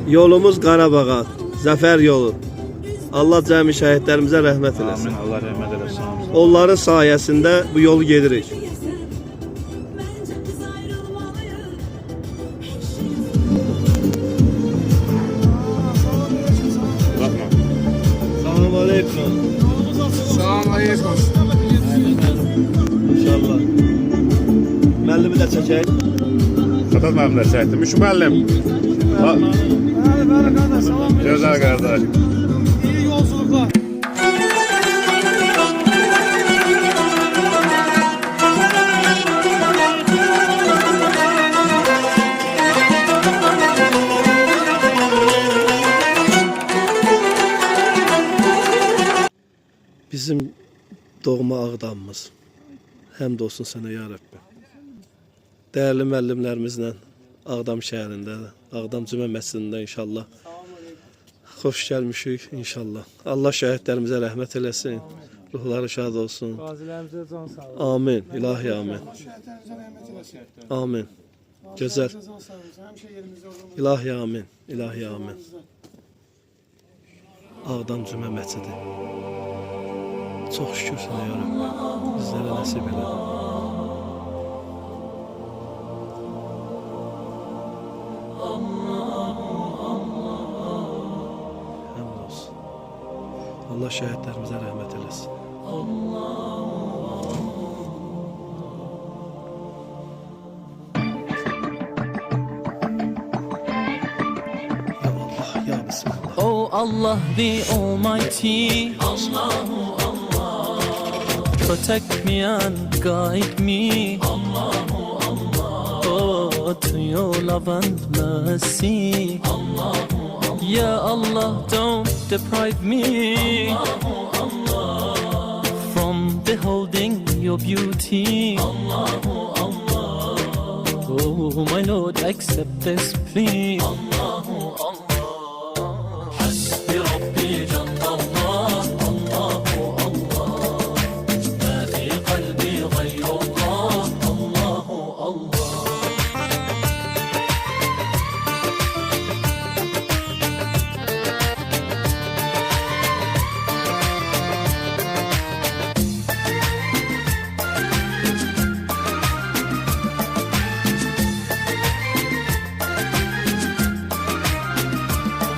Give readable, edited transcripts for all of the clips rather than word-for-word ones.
Yolumuz Qarabağa, zəfər yolu. Allah cəmi şəhidlərimizə rəhmət eləsin. Amin. Allah rəhmət eləsin. Onların sayəsində bu yolu gedirik. Bakma. Salam aleyküm. Salam aleyküm. İnşallah. Müəllimi də çəkək. Satat müəllimlə çəkdim. Üç müəllim. Bəli, qardaş, salam aleyküm. Gözəl qardaş. İyi yolculuklar. Bizim doğma Ağdamımız. Həmd olsun sənə ya Rəbbi. Dəyərli müəllimlərimizlə Ağdam şəhərində, Ağdam Cümə məscidində inşallah. Xoş gəlmişik inşallah. Allah şəhidlərimizə rəhmət eləsin. Ruhları şad olsun. Qazilərimizə can sağlığı. Amin. İlahi amin. Şəhidlərimizə rəhmət eləsin. Amin. Gözəl. Can sağlığı. Həmişə yerimizdə olun. İlahi amin. İlahi amin. Ağdam Cümə məscidi. Çox şükür sənə ya Rəbbi. Bizlərə nəsib elə. Həmd olsun. Allah şəhidlərimizə rəhmət eləsin. Ya Allah, ya Bismillah. Oh Allah the Almighty, Allahu Allah, protect me and guide me, Allahu Allah, oh to your love and mercy, Allahu Allah, Ya Allah don't deprive me, Allahu Allah, from beholding your beauty, Allahu Allah, oh my Lord accept this plea, Allahu Allah.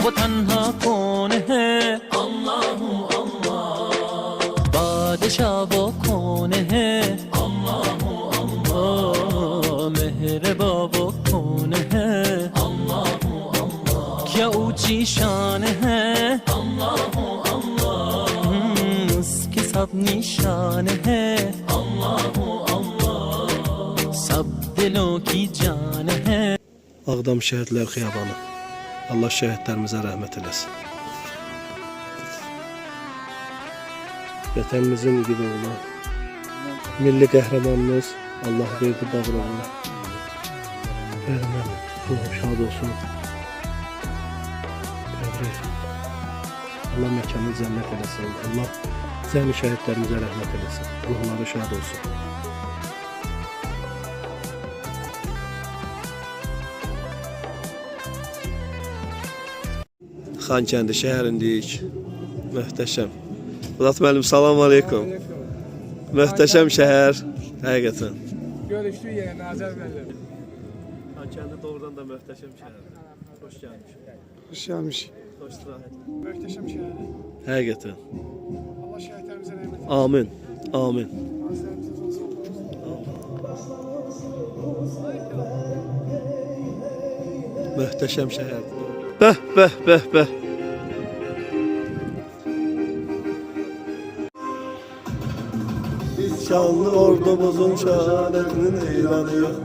वो तन्हा कौन है अल्लाह अल्लाह बादशाह वो कौन है अल्लाह अल्लाह मेहरबा वो कौन है अल्लाह अल्लाह क्या ऊंची शान है अल्लाह अल्लाह उसके सब निशान है अल्लाह अल्लाह सब दिलों की जान है Ağdam Şəhidlər Xiyabanı. Allah şəhidlərimizə rəhmət eləsin. Vətənimizin igid oğlu, milli qəhrəmanımız Allah verdi bağrına. Verməm, ruhu şad olsun. Təbrik. Allah məkanını cənnət eləsin. Allah cəmi şəhidlərimizə rəhmət eləsin. Ruhları şad olsun. Xankəndi şəhərindəyik. Möhtəşəm. Murat müəllim, salam aleyküm. Möhtəşəm şəhər. Həqiqətən. Görüşdük yenə Nazır müəllim. Xankəndi doğrudan da möhtəşəm şəhərdir. Xoş gəlmiş. Hoş gelmiş. Xoş istirahət. Möhtəşəm şəhərdir. Həqiqətən. Allah şəhidlərimizə rəhmət eləsin. Amin. Amin. Qazilərimizə can sağlığı. Möhtəşəm şəhərdir. Bəh, bəh, bəh, bəh. Şanlı ordumuzun şəhadətinin elanıyıq.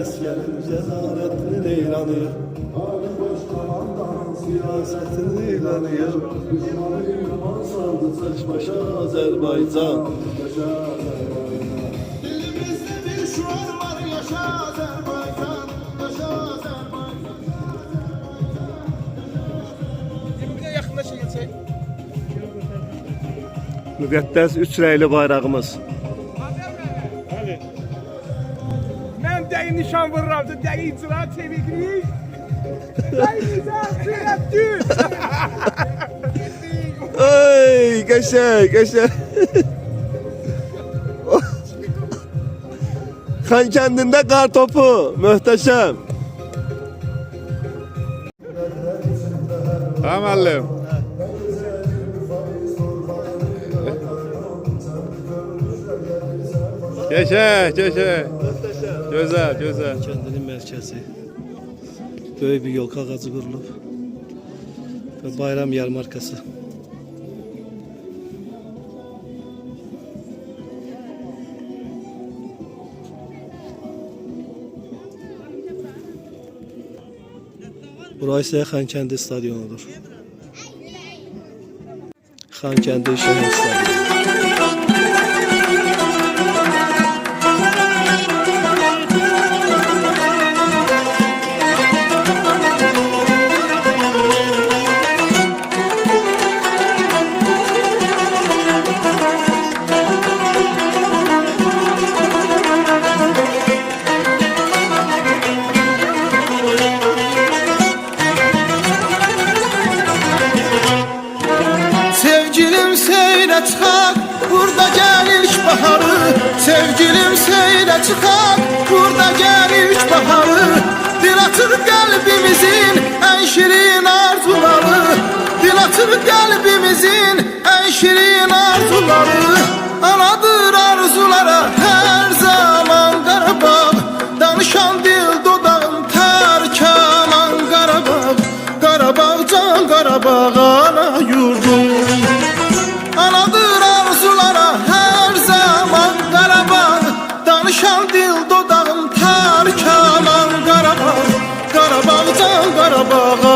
Əsgərin cəsarətinin elanıyıq. Siyasətinin elanıyıq. Saç başa Azərbaycan. Dilimizde bir şuur var, yaşa Azerbaycan, yaşa Azerbaycan. Bir də yaxınlaşa geçək. Müqəddəs üç rəyli bayrağımız. Mən dəyi nişan vururam, dəyi icra çevirik. Ay, qəşəng, qəşəng. Xankəndində qar topu, möhtəşəm. Ha müəllim. Geçək, geçək. Gözəl, gözəl. Kəndinin mərkəzi. Böyük bir yolka ağacı qurulub. Və bayram yarmarkası. Burası isə Xankəndi stadionudur. Xankəndi şəhər stadionu. Sevgilim seyre çıkar, burada gel ilk baharı. Sevgilim seyre çıkar, burada gel ilk baharı. Dil atır kalbimizin en şirin arzuları. Dil atır kalbimizin en şirin arzuları. Anadır arzulara her zaman Qarabağ. Danışan dil dodağım terkaman Qarabağ. Qarabağ can Qarabağ ana yurdum. Anadır arzulara her zaman Qarabağ. Danışan dil dodağım terkaman Qarabağ. Qarabağ can Qarabağ